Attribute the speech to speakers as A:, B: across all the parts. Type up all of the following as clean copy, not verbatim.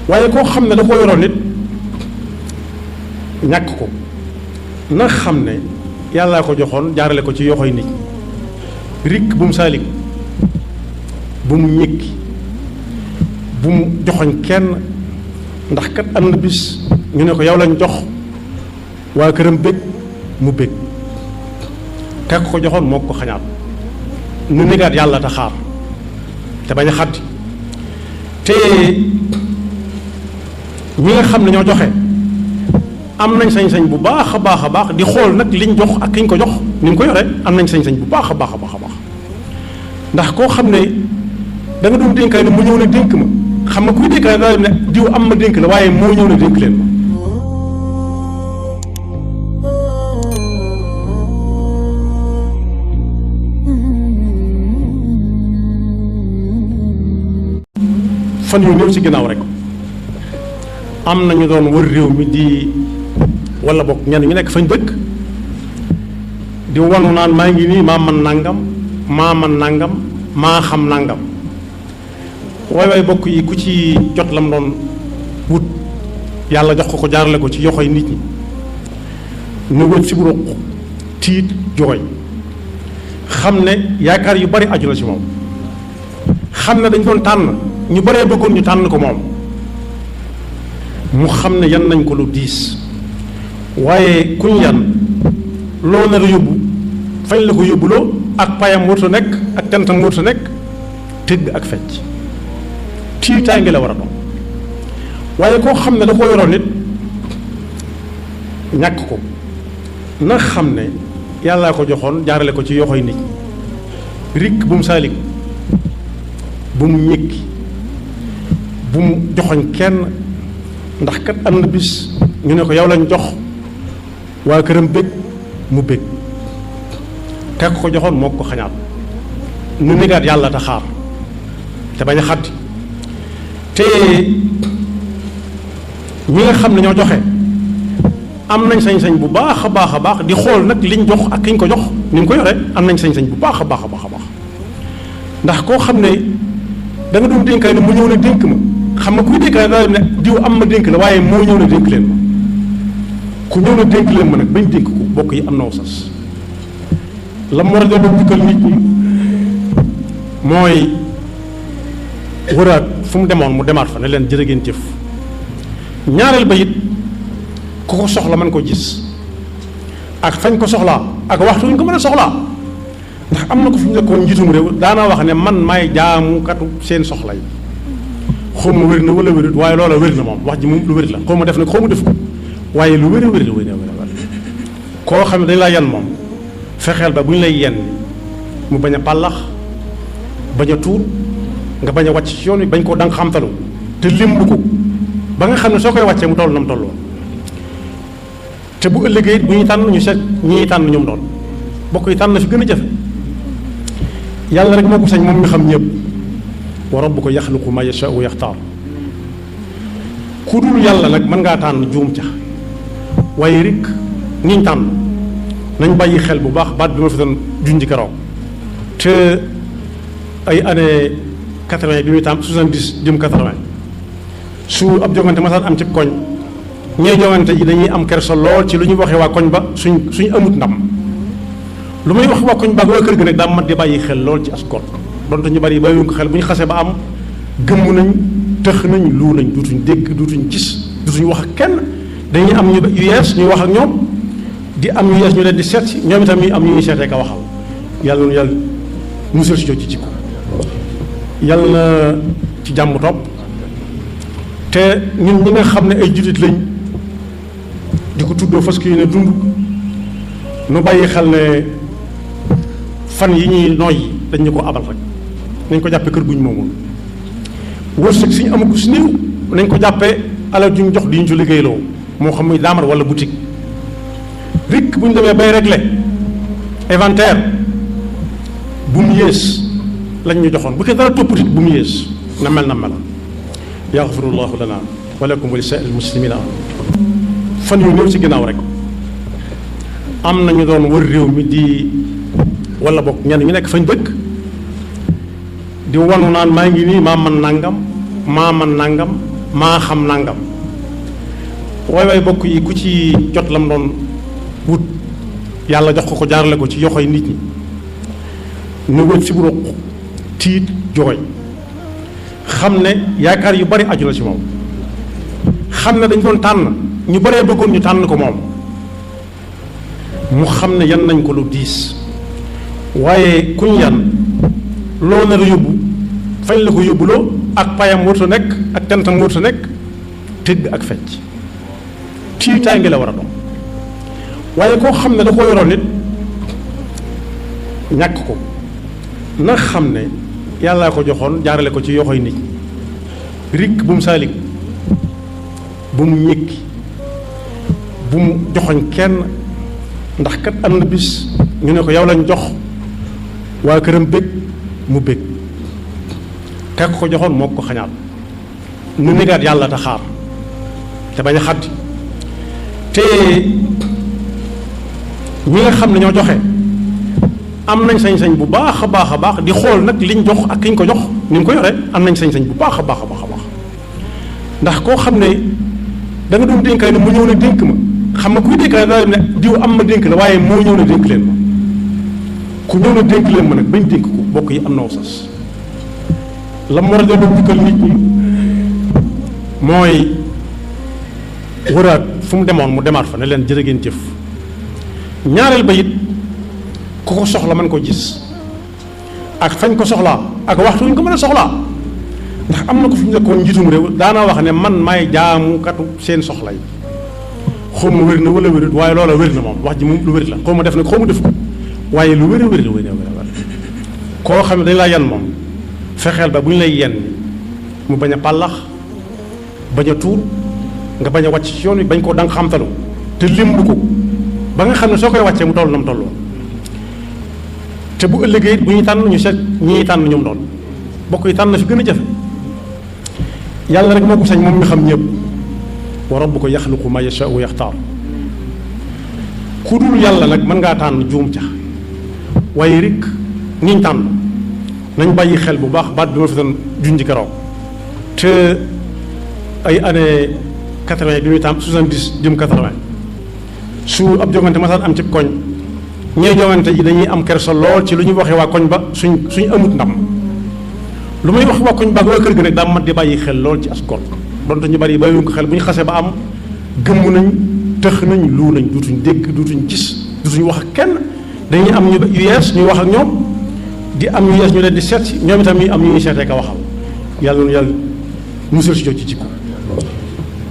A: waaye koo xam ne da ko yoroon nit ñàkk ko na xam ne yàllaa ko joxoon jaarale ko ci yoxoy nit rikk bu mu saalik bu mu ñëkki bu mu joxoñ kenn ndax kat am na bis ñu ne ko yow lañ jox waa këram bég mu bég kak ko joxoon moo ko xañaat nu négaat yàlla te xaar te bañ a xaddi te ñi nga xam ne ñoo joxe am nañ sañ-sañ bu baax a baax di xool nag liñ jox ak kiñ ko jox ni mu ko yore am nañ sañ-sañ bu baax a baax ndax koo xam ne da nga doon dénkaay ne mu ñëw ne dénk ma xam nga kuy dénkaay daal ne diw am ma dénk la waaye moo ñëw ne dénk leen ma fan yu néew ci ginnaaw rek am nañu doon wër réew mi di wala bokk ñenn ñu nekk fañ dëkk di wanu naan maa ngi nii maa man nangam maa xam nangam waay bokk yi ku ci jot lam doon wut yàlla jox ko jaarale ko ci yoxoy nit ñi nu wët fi bu ruq tiit jooy xam ne yaakaar yu bari aju na ci moom xam ne dañ doon tànn ñu baree bëggoon ñu tànn ko moom mu xam ne yan nañ ko lu diis waaye kuñ yan loo nar a yóbbu fañ la ko yóbbuloo ak payam warta nekk ak tentam warta nekk tëgg ak fecc tiitaange la war a doon waaye koo xam ne da ko yoroon nit ñàkk ko na xam ne yàllaa ko joxoon jaarale ko ci yoxoy nit rikk bu mu saalik bu mu ñëkki bu mu joxoñ kenn ndax kat am na bis ñu ne ko yow lañ jox waa këram bég mu bég kak ko joxoon moo ko xañaat nu négaat yàlla te xaar te bañ a xaddi te ñi nga xam ne ñoo joxe am nañ sañ-sañ bu baax a baax di xool nag liñ jox ak kiñ ko jox ni mu ko yore am nañ sañ-sañ bu baax a baax ndax koo xam ne da nga doon dénkaay ne mu ñëw ne dénk ma xam nga kuy dénkaay daal ne diw am ma dénk la waaye moo ñëw ne dénk leen ma ku ñëw ne dénk leen ma nag bañ dénk ko bokk yi am na sas la mu war a doon jukkal nit ñi mooy wëraat fu mu demoon mu demaat fa ne leen jërë ngeen jëf ñaareel ba it ku ko soxla mën ko gis ak fañ ko soxlaa ak waxtu ñu ko mën a soxlaa ndax am na ko fi mu nekkoon njiitum réew daanaa wax ne man maay jaamukatu seen soxla yi xaw ma wér na wala wérut waaye loola wér na moom wax ji moom lu wér la xaw ma def na xaw ma def ko waaye lu wér a wér koo xam ne dañ laa yan moom fexeel ba bu ñu lay yenn mu bañ a pàllax bañ a tuut nga bañ a wàcc ci yoon wi bañ koo danga xamtalu te limbu ko ba nga xam ne soo koy wàccee mu toll na mu tolloo te bu ëllëgee bu ñuy tànn ñu seet ñi tànn ñoom doon bokk yi tànn na fi gën a jafe yàlla rek moo ko sañ moom mi xam ñëpp wa rabbuka yaxluqu ma yashaa wa yaxtaar ku dul yàlla nag mën ngaa tànn juum ca waaye rek niñ tànn nañ bàyyi xel bu baax baat bi ma fi doon junji keroog te ay année 80 bi muy tàmm 70 jëm 80 su ab jongante masaan am ci koñ ñooy jongante yi dañuy am kersa lool ci lu ñuy waxee waa koñ ba suñ amut ndam lu may wax waa koñ ba ak waa kër gi nag daa mat di bàyyi xel lool ci as gor donte ñu bari bàyyiwuñ ko xel bu ñu xasee ba am gëmm nañ tëx nañ luu nañ duutuñ dégg duutuñ gis duutuñ wax ak kenn dañuy am ñu yees ñuy wax ak ñoom di am ñu yees ñu leen di seet si ñoom itam ñuy am ñu ñuy seetee ka waxal yàlla noonu yàlla musal si jot ci jikko yàlla na ci jàmm topp te ñun ñi nga xam ne ay jullit lañ di ko tuddoo fas yi ne dund nu bàyyi xel ne fan yi ñuy nooy dañ ñu ko abal rek nañ ko jàppee kër guñ moomul wërsëg si ñu amagu si néew nañ ko jàppee alal juñ jox di ñu ci liggéeyloo moo xam muy daamar wala boutique rek bu ñu demee bay régler inventaire bu mu yées lañ ñu joxoon bu ko dara toppatit bu mu yées na mel na meloon yaxfirullahu lana wa lakum wa li saa'il muslimina fan yu néew ci ginnaaw rek am nañu doon wër réew mi di wala bokk ñenn ñu nekk fañ dëkk di wanu naan maa ngi nii maa man nangam maa xam nangam waay bokk yi ku ci jot lam doon wut yàlla jox ko jaarale ko ci yoxoy nit ñi nu wét si bu ruq tiit jooy xam ne yaakaar yu bari aju na ci moom xam ne dañ doon tànn ñu baree bëggoon ñu tànn ko moom mu xam ne yan nañ ko lu diis waaye kuñ yan loo nar a yóbbu fañ la ko yóbbuloo ak payam wërta nekk ak tentam wërta nekk tëgg ak fecc tiitaange la war a doon waaye koo xam ne da ko yoroon nit ñàkk ko na xam ne yàllaa ko joxoon jaarale ko ci yoxoy nit ñi rikk bu mu saalik bu mu ñékki bu mu joxoñ kenn ndax kat am na bis ñu ne ko yow lañ jox waa këram bég mu bég teg ko joxoon moo ko xañaat nu négaat yàlla te xaar te bañ a xaddi te ñi nga xam ne ñoo joxe am nañ sañ-sañ bu baax a baax a baax di xool nag liñ jox ak ki ñu ko jox ni mu ko yore am nañ sañ-sañ bu baax a baax a baax a baax ndax koo xam ne da nga doon dénkaay ne mu ñëw ne dénk ma xam nga kuy dénkaay daa ne diw am ma dénk la waaye moo ñëw ne dénk leen ma ku ñëw ne dénk leen ma nag bañ dénk ko bokk yi am na sas la mu war a doon jukkal nit ñi mooy wëraat fu mu demoon mu demaat fa ne leen jërë ngeen jëf ñaareel ba it ku ko soxla mën ko gis ak fañ ko soxlaa ak waxtu ñu ko mën a soxlaa ndax am na ko fi ñu nekkoon njiitum réew daana wax ne man maay jaamukatu seen soxla yi xaw ma wér na wala wérut waaye loola wér na moom wax ji moom lu wér la xaw ma def nag xaw ma def ko waaye lu wér a wér la wér koo xam ne dañ laa yan moom fexeel ba bu ñu lay yenn mu bañ a pàllax bañ a tuur nga bañ a wàcc ci yoon wi bañ koo danga xamtalu te limbu ko ba nga xam ne soo koy wàccee mu toll na mu toll woon te bu ëllëgee bu ñuy tànn ñu seet ñii tànn ñoom doon bokk yi tànn na fi gën a jafe yàlla rek moo ko sañ moom mi xam ñëpp wa rabbuka yaxluqu ma yashaa wa yaxtaar ku dul yàlla nag mën ngaa tànn juum ca waaye rek niñ tànn nañ bàyyi xel bu baax baat bi ma fi doon junj keroog te ay année 80 bi muy tam 70 jëm 80 su ab jongante masaan am ci koñ ñee jongante yi dañuy am kersa lool ci lu ñuy waxee waa koñ ba suñ amut ndam lu muy wax waa koñ ba ak waa kër gi nag daa mat di bàyyi xel lool ci as gor donte ñu bari bàyyiwuñ ko xel bu ñu xasee ba am gëmm nañ tëx nañ luu nañ duutuñ dégg duutuñ gis duutuñ wax ak kenn dañuy am ñu yu yees ñuy wax ak ñoom di am ñu yees ñu leen di seet si ñoom itam ñuy am ñu ñuy seetee ka waxal yàlla na yàlla musal si jot ci jikko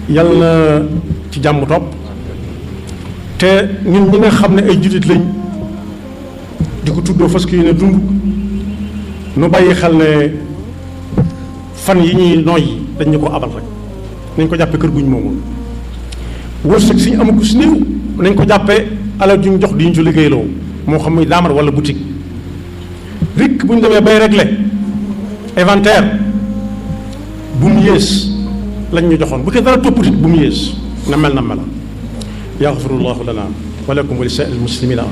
A: yàlla na ci jàmm topp te ñun ñi nga xam ne ay jullit lañ di ko tuddoo fas yi ne dund nu bàyyi xel ne fan yi ñuy noyyi dañ ñu ko abal rek nañ ko jàppee kër guñ moomul wërsëg si ñu amul ko si néew nañ ko jàppee alal juñ jox di ñu ci liggéeyloo moo xam muy daamar wala boutique rik bu ñu demee bay régler inventaire bu mu yées lañ ñu joxoon bu ko dara topp it bu mu yées na mel na mela yaxfirullahu lana wa lakum wa li saa'il muslimina